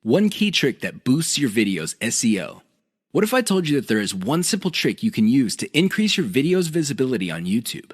One key trick that boosts your video's SEO. What if I told you that there is one simple trick you can use to increase your video's visibility on YouTube?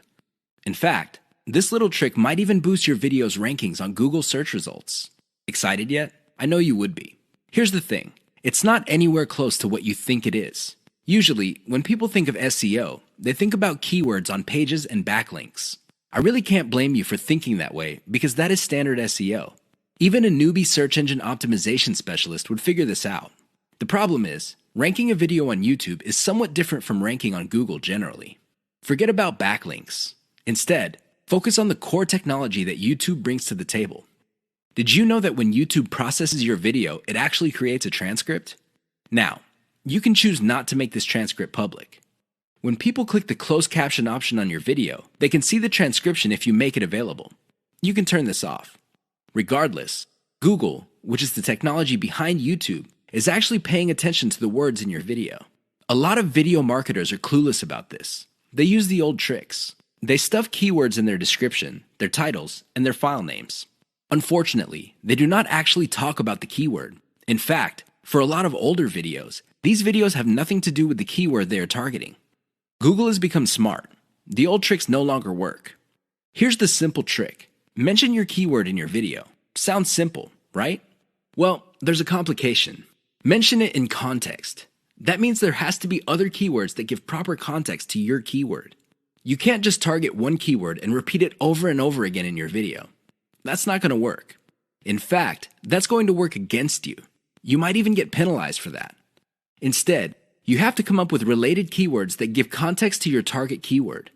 In fact, this little trick might even boost your video's rankings on Google search results. Excited yet? I know you would be. Here's the thing. It's not anywhere close to what you think it is. Usually, when people think of SEO, they think about keywords on pages and backlinks. I really can't blame you for thinking that way because that is standard SEO. Even a newbie search engine optimization specialist would figure this out. The problem is, ranking a video on YouTube is somewhat different from ranking on Google generally. Forget about backlinks. Instead, focus on the core technology that YouTube brings to the table. Did you know that when YouTube processes your video, it actually creates a transcript? Now, you can choose not to make this transcript public. When people click the closed caption option on your video, they can see the transcription if you make it available. You can turn this off. Regardless, Google, which is the technology behind YouTube, is actually paying attention to the words in your video. A lot of video marketers are clueless about this. They use the old tricks. They stuff keywords in their description, their titles, and their file names. Unfortunately, they do not actually talk about the keyword. In fact, for a lot of older videos, these videos have nothing to do with the keyword they are targeting. Google has become smart. The old tricks no longer work. Here's the simple trick. Mention your keyword in your video. Sounds simple, right? Well, there's a complication. Mention it in context. That means there has to be other keywords that give proper context to your keyword. You can't just target one keyword and repeat it over and over again in your video. That's not going to work. In fact, that's going to work against you. You might even get penalized for that. Instead, you have to come up with related keywords that give context to your target keyword.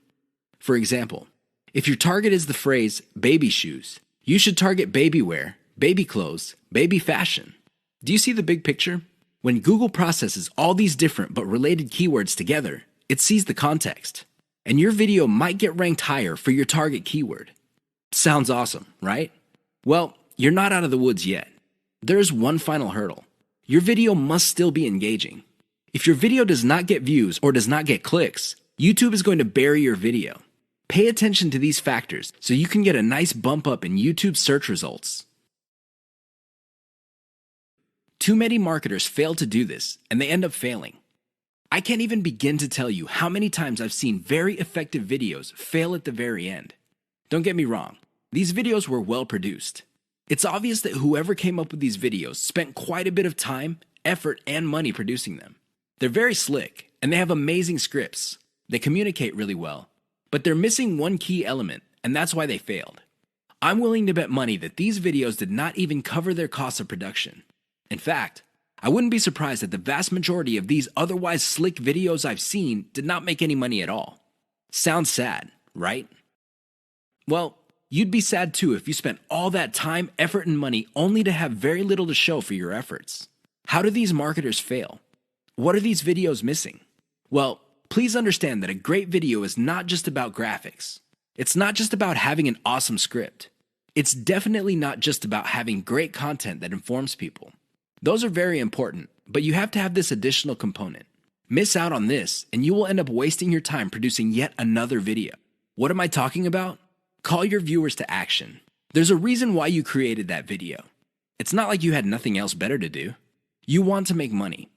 For example, if your target is the phrase baby shoes, you should target baby wear, baby clothes, baby fashion. Do you see the big picture? When Google processes all these different but related keywords together, it sees the context. And your video might get ranked higher for your target keyword. Sounds awesome, right? Well, you're not out of the woods yet. There is one final hurdle. Your video must still be engaging. If your video does not get views or does not get clicks, YouTube is going to bury your video. Pay attention to these factors so you can get a nice bump up in YouTube search results. Too many marketers fail to do this, and they end up failing. I can't even begin to tell you how many times I've seen very effective videos fail at the very end. Don't get me wrong, these videos were well produced. It's obvious that whoever came up with these videos spent quite a bit of time, effort, and money producing them. They're very slick, and they have amazing scripts. They communicate really well, but they're missing one key element, and that's why they failed. I'm willing to bet money that these videos did not even cover their costs of production. In fact, I wouldn't be surprised that the vast majority of these otherwise slick videos I've seen did not make any money at all. Sounds sad, right? Well, you'd be sad too if you spent all that time, effort, and money only to have very little to show for your efforts. How do these marketers fail? What are these videos missing? Well, please understand that a great video is not just about graphics. It's not just about having an awesome script. It's definitely not just about having great content that informs people. Those are very important, but you have to have this additional component. Miss out on this, and you will end up wasting your time producing yet another video. What am I talking about? Call your viewers to action. There's a reason why you created that video. It's not like you had nothing else better to do. You want to make money.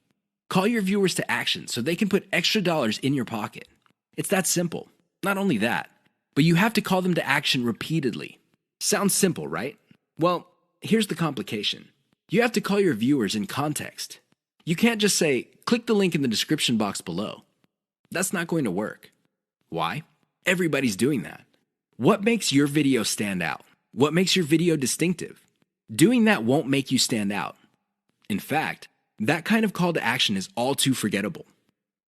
Call your viewers to action so they can put extra dollars in your pocket. It's that simple. Not only that, but you have to call them to action repeatedly. Sounds simple, right? Well, here's the complication. You have to call your viewers in context. You can't just say, click the link in the description box below. That's not going to work. Why? Everybody's doing that. What makes your video stand out? What makes your video distinctive? Doing that won't make you stand out. In fact, that kind of call to action is all too forgettable.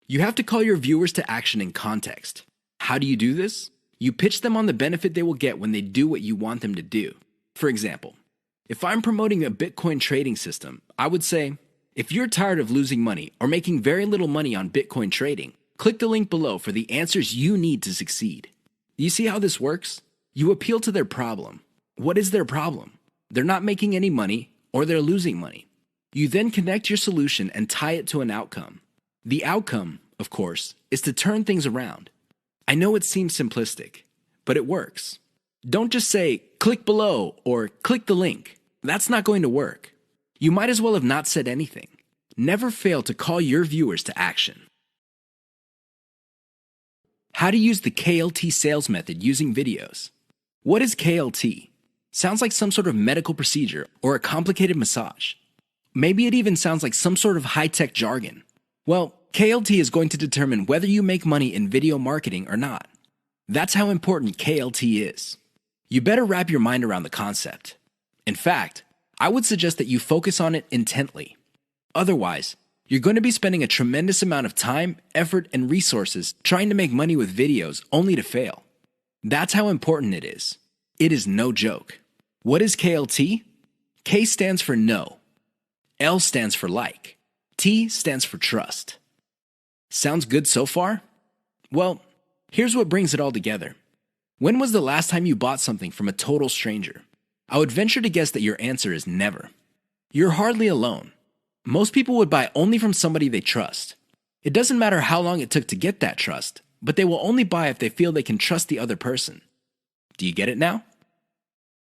You have to call your viewers to action in context. How do you do this? You pitch them on the benefit they will get when they do what you want them to do. For example, if I'm promoting a Bitcoin trading system, I would say, if you're tired of losing money or making very little money on Bitcoin trading, click the link below for the answers you need to succeed. You see how this works? You appeal to their problem. What is their problem? They're not making any money or they're losing money. You then connect your solution and tie it to an outcome. The outcome, of course, is to turn things around. I know it seems simplistic, but it works. Don't just say, click below or click the link. That's not going to work. You might as well have not said anything. Never fail to call your viewers to action. How to use the KLT sales method using videos. What is KLT? Sounds like some sort of medical procedure or a complicated massage. Maybe it even sounds like some sort of high-tech jargon. Well, KLT is going to determine whether you make money in video marketing or not. That's how important KLT is. You better wrap your mind around the concept. In fact, I would suggest that you focus on it intently. Otherwise, you're going to be spending a tremendous amount of time, effort, and resources trying to make money with videos only to fail. That's how important it is. It is no joke. What is KLT? K stands for no. L stands for like. T stands for trust. Sounds good so far? Well, here's what brings it all together. When was the last time you bought something from a total stranger? I would venture to guess that your answer is never. You're hardly alone. Most people would buy only from somebody they trust. It doesn't matter how long it took to get that trust, but they will only buy if they feel they can trust the other person. Do you get it now?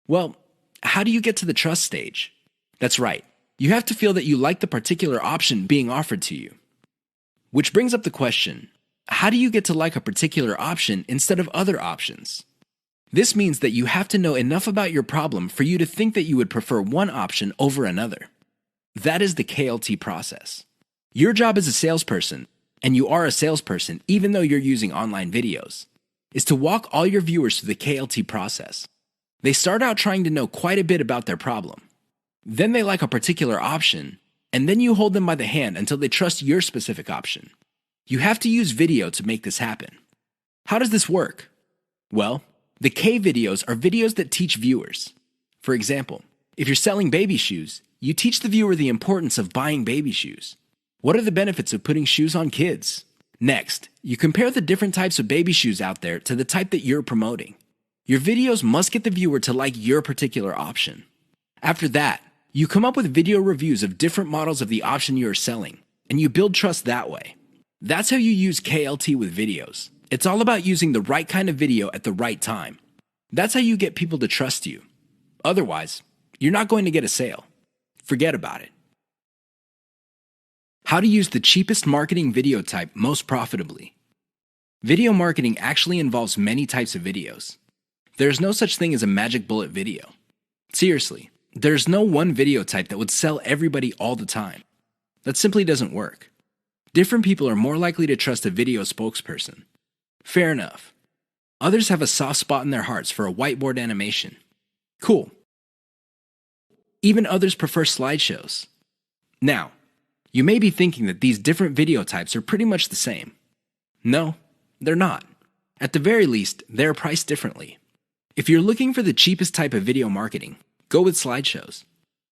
Well, how do you get to the trust stage? That's right. You have to feel that you like the particular option being offered to you. Which brings up the question, how do you get to like a particular option instead of other options? This means that you have to know enough about your problem for you to think that you would prefer one option over another. That is the KLT process. Your job as a salesperson, and you are a salesperson even though you're using online videos, is to walk all your viewers through the KLT process. They start out trying to know quite a bit about their problem. Then they like a particular option, and then you hold them by the hand until they trust your specific option. You have to use video to make this happen. How does this work? Well, the K videos are videos that teach viewers. For example, if you're selling baby shoes, you teach the viewer the importance of buying baby shoes. What are the benefits of putting shoes on kids? Next, you compare the different types of baby shoes out there to the type that you're promoting. Your videos must get the viewer to like your particular option. After that, you come up with video reviews of different models of the option you are selling, and you build trust that way. That's how you use KLT with videos. It's all about using the right kind of video at the right time. That's how you get people to trust you. Otherwise, you're not going to get a sale. Forget about it. How to use the cheapest marketing video type most profitably. Video marketing actually involves many types of videos. There's no such thing as a magic bullet video. Seriously, there's no one video type that would sell everybody all the time. That simply doesn't work. Different people are more likely to trust a video spokesperson. Fair enough. Others have a soft spot in their hearts for a whiteboard animation. Cool. Even others prefer slideshows. Now, you may be thinking that these different video types are pretty much the same. No, they're not. At the very least, they're priced differently. If you're looking for the cheapest type of video marketing, go with slideshows.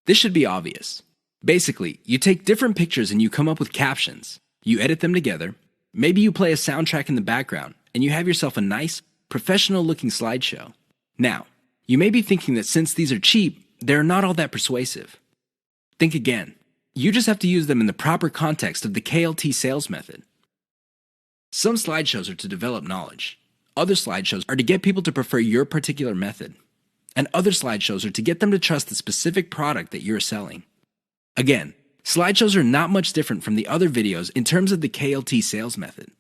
This should be obvious. Basically, you take different pictures and you come up with captions. You edit them together. Maybe you play a soundtrack in the background, and you have yourself a nice, professional-looking slideshow. Now, you may be thinking that since these are cheap, they're not all that persuasive. Think again. You just have to use them in the proper context of the KLT sales method. Some slideshows are to develop knowledge. Other slideshows are to get people to prefer your particular method. And other slideshows are to get them to trust the specific product that you're selling. Again, slideshows are not much different from the other videos in terms of the KLT sales method.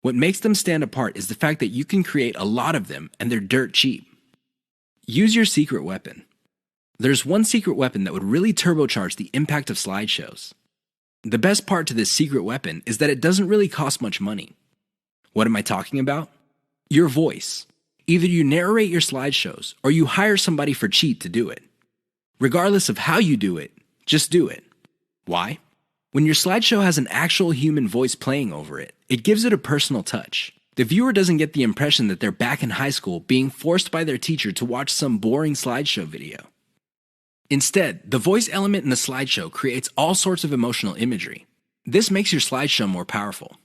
What makes them stand apart is the fact that you can create a lot of them and they're dirt cheap. Use your secret weapon. There's one secret weapon that would really turbocharge the impact of slideshows. The best part to this secret weapon is that it doesn't really cost much money. What am I talking about? Your voice. Either you narrate your slideshows or you hire somebody for cheap to do it. Regardless of how you do it, just do it. Why? When your slideshow has an actual human voice playing over it, it gives it a personal touch. The viewer doesn't get the impression that they're back in high school being forced by their teacher to watch some boring slideshow video. Instead, the voice element in the slideshow creates all sorts of emotional imagery. This makes your slideshow more powerful.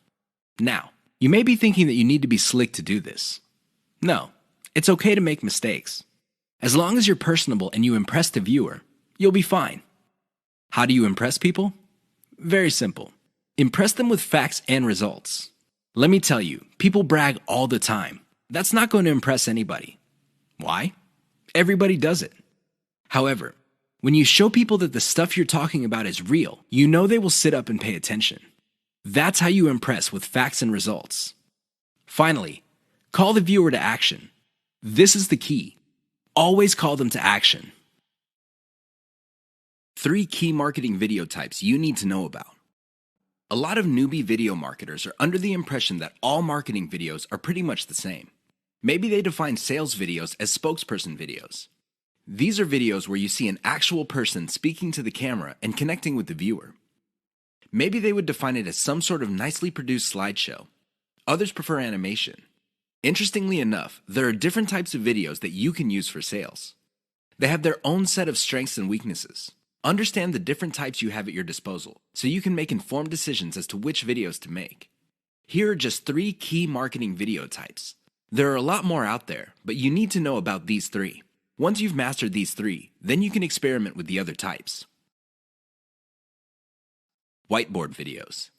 Now, you may be thinking that you need to be slick to do this. No, it's okay to make mistakes. As long as you're personable and you impress the viewer, you'll be fine. How do you impress people? Very simple. Impress them with facts and results. Let me tell you, people brag all the time. That's not going to impress anybody. Why? Everybody does it. However, When you show people that the stuff you're talking about is real, you know they will sit up and pay attention. That's how you impress with facts and results. Finally, call the viewer to action. This is the key. Always call them to action. 3 key marketing video types you need to know about. A lot of newbie video marketers are under the impression that all marketing videos are pretty much the same. Maybe they define sales videos as spokesperson videos. These are videos where you see an actual person speaking to the camera and connecting with the viewer. Maybe they would define it as some sort of nicely produced slideshow. Others prefer animation. Interestingly enough, there are different types of videos that you can use for sales. They have their own set of strengths and weaknesses. Understand the different types you have at your disposal so you can make informed decisions as to which videos to make. Here are just 3 key marketing video types. There are a lot more out there, but you need to know about these 3. Once you've mastered these 3, then you can experiment with the other types. Whiteboard videos.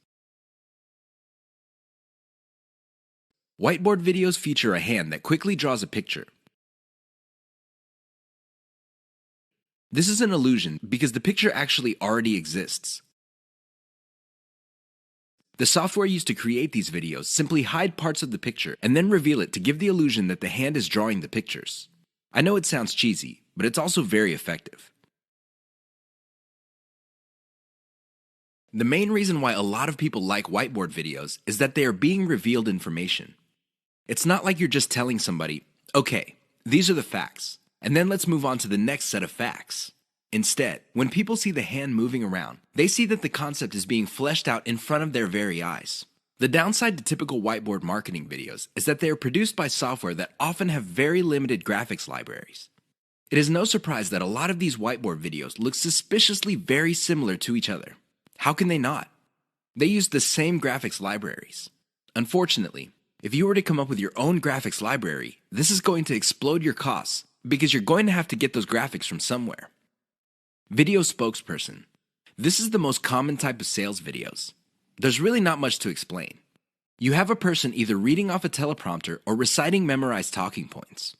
Whiteboard videos feature a hand that quickly draws a picture. This is an illusion because the picture actually already exists. The software used to create these videos simply hide parts of the picture and then reveal it to give the illusion that the hand is drawing the pictures. I know it sounds cheesy, but it's also very effective. The main reason why a lot of people like whiteboard videos is that they are being revealed information. It's not like you're just telling somebody, okay, these are the facts, and then let's move on to the next set of facts. Instead, when people see the hand moving around, they see that the concept is being fleshed out in front of their very eyes. The downside to typical whiteboard marketing videos is that they are produced by software that often have very limited graphics libraries. It is no surprise that a lot of these whiteboard videos look suspiciously very similar to each other. How can they not? They use the same graphics libraries. Unfortunately, if you were to come up with your own graphics library, this is going to explode your costs because you're going to have to get those graphics from somewhere. Video spokesperson. This is the most common type of sales videos. There's really not much to explain. You have a person either reading off a teleprompter or reciting memorized talking points.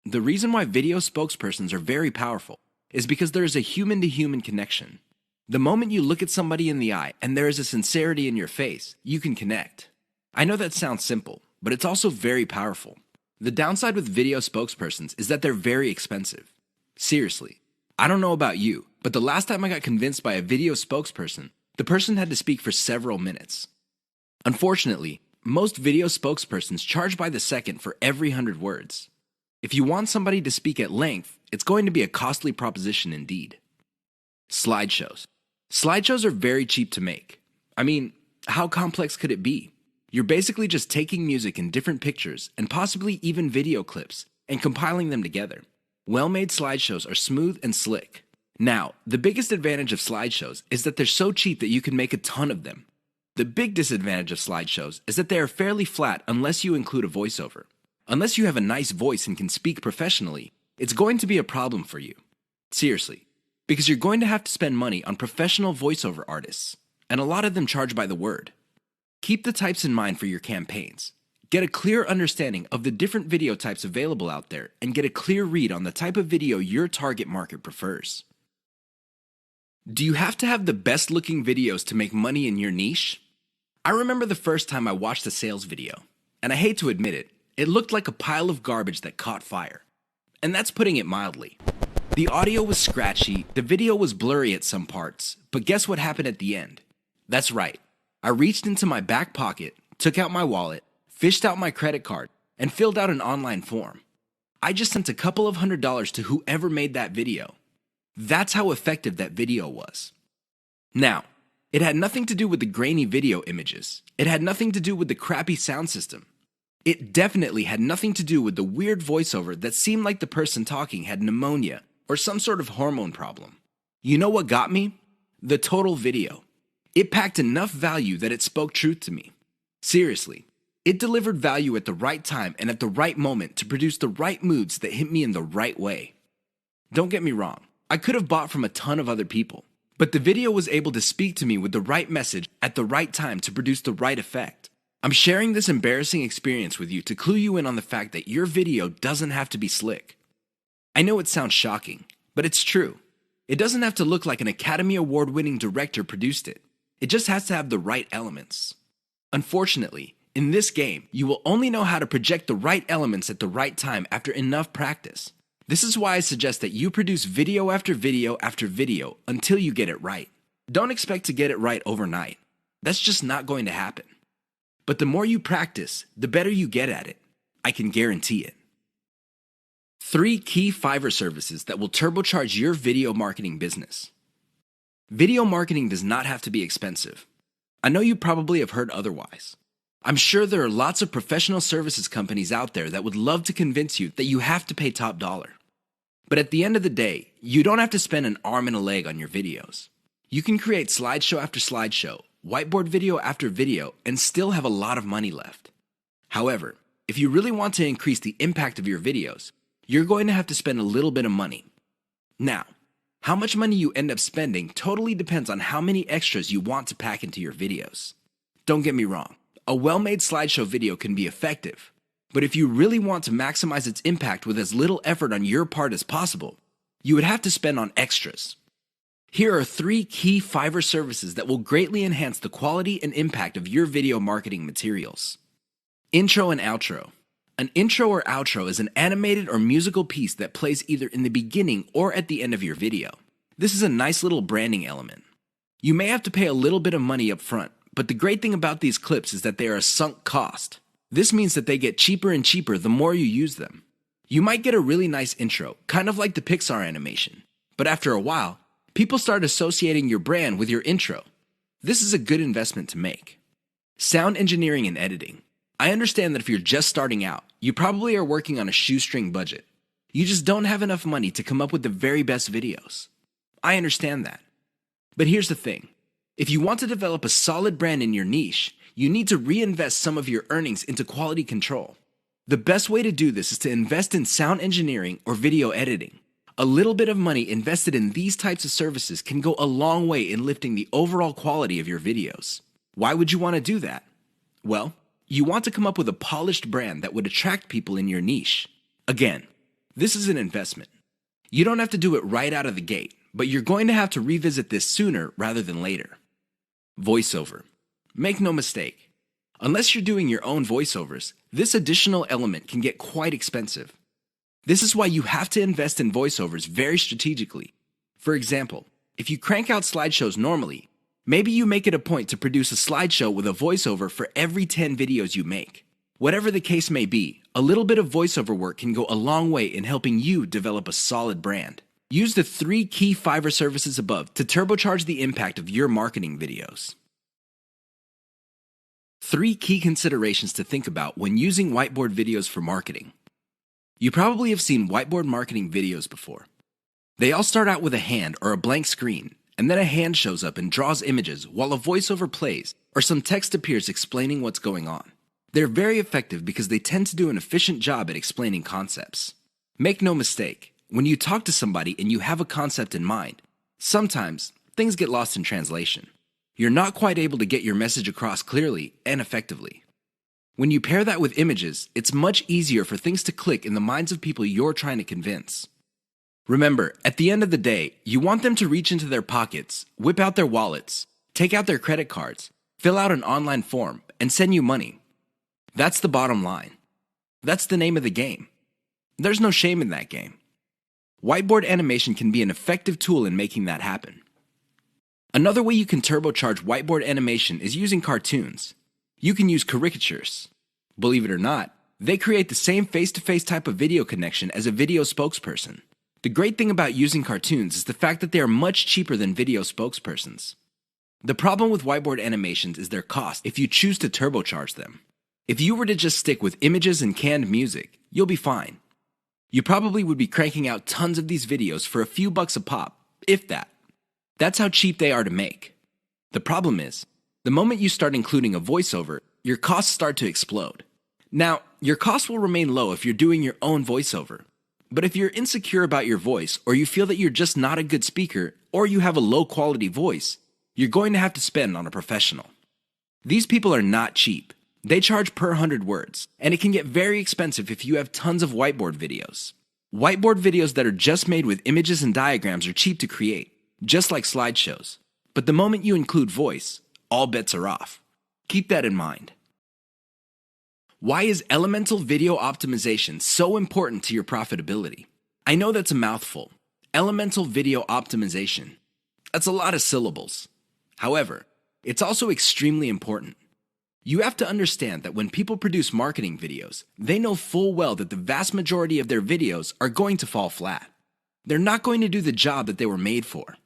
The reason why video spokespersons are very powerful is because there is a human-to-human connection. The moment you look at somebody in the eye and there is a sincerity in your face, you can connect. I know that sounds simple, but it's also very powerful. The downside with video spokespersons is that they're very expensive. Seriously, I don't know about you, but the last time I got convinced by a video spokesperson, the person had to speak for several minutes. Unfortunately, most video spokespersons charge by the second for every 100 words. If you want somebody to speak at length, it's going to be a costly proposition indeed. Slideshows. Slideshows are very cheap to make. I mean, how complex could it be? You're basically just taking music in different pictures and possibly even video clips and compiling them together. Well-made slideshows are smooth and slick. Now, the biggest advantage of slideshows is that they're so cheap that you can make a ton of them. The big disadvantage of slideshows is that they are fairly flat unless you include a voiceover. Unless you have a nice voice and can speak professionally, it's going to be a problem for you. Seriously, because you're going to have to spend money on professional voiceover artists, and a lot of them charge by the word. Keep the types in mind for your campaigns. Get a clear understanding of the different video types available out there and get a clear read on the type of video your target market prefers. Do you have to have the best looking videos to make money in your niche? I remember the first time I watched a sales video, and I hate to admit it, it looked like a pile of garbage that caught fire. And that's putting it mildly. The audio was scratchy, the video was blurry at some parts, but guess what happened at the end? That's right. I reached into my back pocket, took out my wallet, fished out my credit card, and filled out an online form. I just sent a couple of $100s to whoever made that video. That's how effective that video was. Now, it had nothing to do with the grainy video images. It had nothing to do with the crappy sound system. It definitely had nothing to do with the weird voiceover that seemed like the person talking had pneumonia or some sort of hormone problem. You know what got me? The total video. It packed enough value that it spoke truth to me. Seriously, it delivered value at the right time and at the right moment to produce the right moods that hit me in the right way. Don't get me wrong, I could have bought from a ton of other people, but the video was able to speak to me with the right message at the right time to produce the right effect. I'm sharing this embarrassing experience with you to clue you in on the fact that your video doesn't have to be slick. I know it sounds shocking, but it's true. It doesn't have to look like an Academy Award-winning director produced it. It just has to have the right elements. Unfortunately, in this game, you will only know how to project the right elements at the right time after enough practice. This is why I suggest that you produce video after video after video until you get it right. Don't expect to get it right overnight. That's just not going to happen. But the more you practice, the better you get at it. I can guarantee it. 3 key Fiverr services that will turbocharge your video marketing business. Video marketing does not have to be expensive. I know you probably have heard otherwise. I'm sure there are lots of professional services companies out there that would love to convince you that you have to pay top dollar. But at the end of the day, you don't have to spend an arm and a leg on your videos. You can create slideshow after slideshow, whiteboard video after video, and still have a lot of money left. However, if you really want to increase the impact of your videos, you're going to have to spend a little bit of money. Now, how much money you end up spending totally depends on how many extras you want to pack into your videos. Don't get me wrong, a well-made slideshow video can be effective, but if you really want to maximize its impact with as little effort on your part as possible, you would have to spend on extras. Here are 3 key Fiverr services that will greatly enhance the quality and impact of your video marketing materials. Intro and outro. An intro or outro is an animated or musical piece that plays either in the beginning or at the end of your video. This is a nice little branding element. You may have to pay a little bit of money up front, but the great thing about these clips is that they are a sunk cost. This means that they get cheaper and cheaper the more you use them. You might get a really nice intro, kind of like the Pixar animation, but after a while, people start associating your brand with your intro. This is a good investment to make. Sound engineering and editing. I understand that if you're just starting out, you probably are working on a shoestring budget. You just don't have enough money to come up with the very best videos. I understand that. But here's the thing. If you want to develop a solid brand in your niche, you need to reinvest some of your earnings into quality control. The best way to do this is to invest in sound engineering or video editing. A little bit of money invested in these types of services can go a long way in lifting the overall quality of your videos. Why would you want to do that? Well, you want to come up with a polished brand that would attract people in your niche. Again, this is an investment. You don't have to do it right out of the gate, but you're going to have to revisit this sooner rather than later. Voiceover. Make no mistake. Unless you're doing your own voiceovers, this additional element can get quite expensive. This is why you have to invest in voiceovers very strategically. For example, if you crank out slideshows normally, maybe you make it a point to produce a slideshow with a voiceover for every 10 videos you make. Whatever the case may be, a little bit of voiceover work can go a long way in helping you develop a solid brand. Use the 3 key Fiverr services above to turbocharge the impact of your marketing videos. 3 key considerations to think about when using whiteboard videos for marketing. You probably have seen whiteboard marketing videos before. They all start out with a hand or a blank screen, and then a hand shows up and draws images while a voiceover plays or some text appears explaining what's going on. They're very effective because they tend to do an efficient job at explaining concepts. Make no mistake, when you talk to somebody and you have a concept in mind, sometimes things get lost in translation. You're not quite able to get your message across clearly and effectively. When you pair that with images, it's much easier for things to click in the minds of people you're trying to convince. Remember, at the end of the day, you want them to reach into their pockets, whip out their wallets, take out their credit cards, fill out an online form, and send you money. That's the bottom line. That's the name of the game. There's no shame in that game. Whiteboard animation can be an effective tool in making that happen. Another way you can turbocharge whiteboard animation is using cartoons. You can use caricatures. Believe it or not, they create the same face-to-face type of video connection as a video spokesperson. The great thing about using cartoons is the fact that they are much cheaper than video spokespersons. The problem with whiteboard animations is their cost if you choose to turbocharge them. If you were to just stick with images and canned music, you'll be fine. You probably would be cranking out tons of these videos for a few bucks a pop, if that. That's how cheap they are to make. The problem is, the moment you start including a voiceover, your costs start to explode. Now, your costs will remain low if you're doing your own voiceover. But if you're insecure about your voice, or you feel that you're just not a good speaker, or you have a low quality voice, you're going to have to spend on a professional. These people are not cheap. They charge per 100 words, and it can get very expensive if you have tons of whiteboard videos. Whiteboard videos that are just made with images and diagrams are cheap to create, just like slideshows. But the moment you include voice, all bets are off. Keep that in mind. Why is elemental video optimization so important to your profitability? I know that's a mouthful. Elemental video optimization. That's a lot of syllables. However, it's also extremely important. You have to understand that when people produce marketing videos, they know full well that the vast majority of their videos are going to fall flat. They're not going to do the job that they were made for.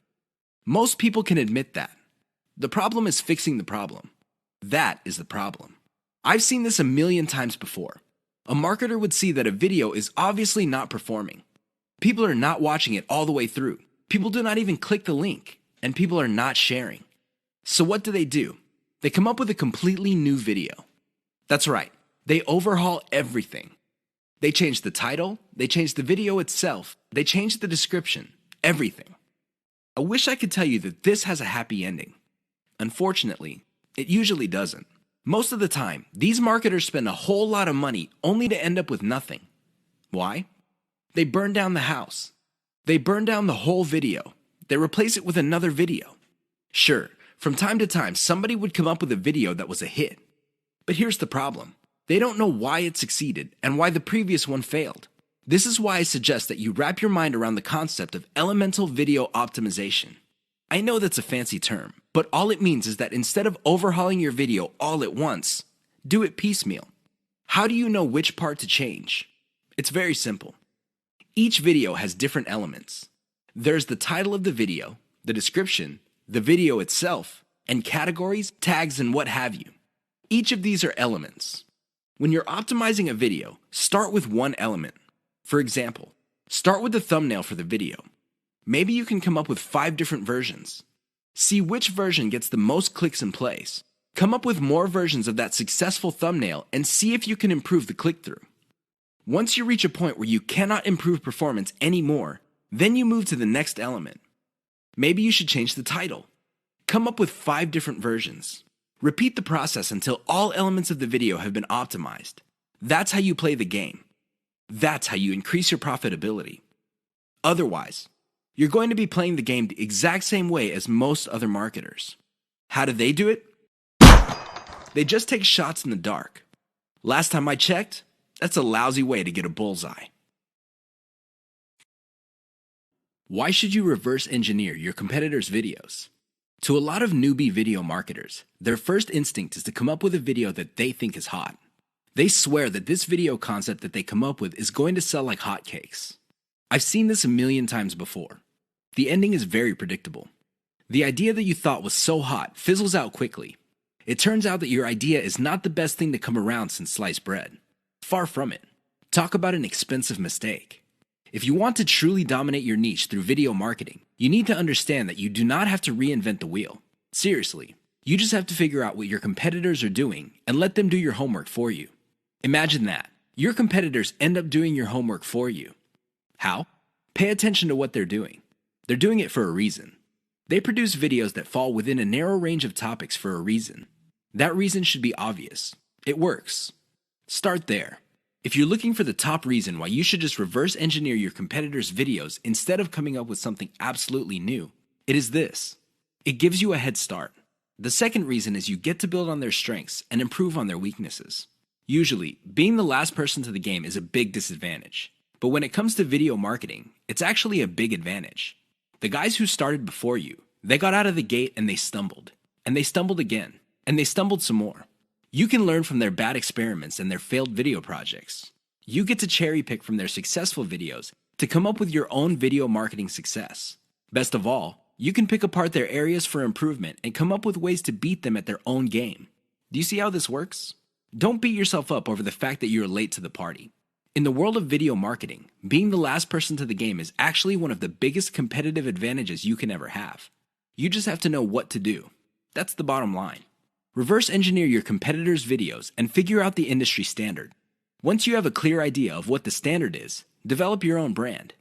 Most people can admit that. The problem is fixing the problem. That is the problem. I've seen this a million times before. A marketer would see that a video is obviously not performing. People are not watching it all the way through. People do not even click the link, and people are not sharing. So what do? They come up with a completely new video. That's right, they overhaul everything. They change the title, they change the video itself, they change the description, everything. I wish I could tell you that this has a happy ending. Unfortunately, it usually doesn't. Most of the time, these marketers spend a whole lot of money only to end up with nothing. Why? They burn down the house. They burn down the whole video. They replace it with another video. Sure, from time to time, somebody would come up with a video that was a hit. But here's the problem. They don't know why it succeeded and why the previous one failed. This is why I suggest that you wrap your mind around the concept of elemental video optimization. I know that's a fancy term, but all it means is that instead of overhauling your video all at once, do it piecemeal. How do you know which part to change? It's very simple. Each video has different elements. There's the title of the video, the description, the video itself, and categories, tags, and what have you. Each of these are elements. When you're optimizing a video, start with one element. For example, start with the thumbnail for the video. Maybe you can come up with 5 different versions. See which version gets the most clicks and plays. Come up with more versions of that successful thumbnail and see if you can improve the click-through. Once you reach a point where you cannot improve performance anymore, then you move to the next element. Maybe you should change the title. Come up with 5 different versions. Repeat the process until all elements of the video have been optimized. That's how you play the game. That's how you increase your profitability. Otherwise, you're going to be playing the game the exact same way as most other marketers. How do they do it? They just take shots in the dark. Last time I checked, that's a lousy way to get a bullseye. Why should you reverse engineer your competitors' videos? To a lot of newbie video marketers, their first instinct is to come up with a video that they think is hot. They swear that this video concept that they come up with is going to sell like hotcakes. I've seen this a million times before. The ending is very predictable. The idea that you thought was so hot fizzles out quickly. It turns out that your idea is not the best thing to come around since sliced bread. Far from it. Talk about an expensive mistake. If you want to truly dominate your niche through video marketing, you need to understand that you do not have to reinvent the wheel. Seriously, you just have to figure out what your competitors are doing and let them do your homework for you. Imagine that. Your competitors end up doing your homework for you. How? Pay attention to what they're doing. They're doing it for a reason. They produce videos that fall within a narrow range of topics for a reason. That reason should be obvious. It works. Start there. If you're looking for the top reason why you should just reverse engineer your competitors' videos instead of coming up with something absolutely new, it is this. It gives you a head start. The second reason is you get to build on their strengths and improve on their weaknesses. Usually, being the last person to the game is a big disadvantage. But when it comes to video marketing, it's actually a big advantage. The guys who started before you, they got out of the gate and they stumbled. And they stumbled again. And they stumbled some more. You can learn from their bad experiments and their failed video projects. You get to cherry pick from their successful videos to come up with your own video marketing success. Best of all, you can pick apart their areas for improvement and come up with ways to beat them at their own game. Do you see how this works? Don't beat yourself up over the fact that you're late to the party. In the world of video marketing, being the last person to the game is actually one of the biggest competitive advantages you can ever have. You just have to know what to do. That's the bottom line. Reverse engineer your competitors' videos and figure out the industry standard. Once you have a clear idea of what the standard is, develop your own brand.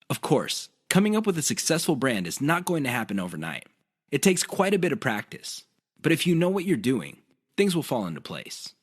Of course, coming up with a successful brand is not going to happen overnight. It takes quite a bit of practice. But if you know what you're doing, things will fall into place.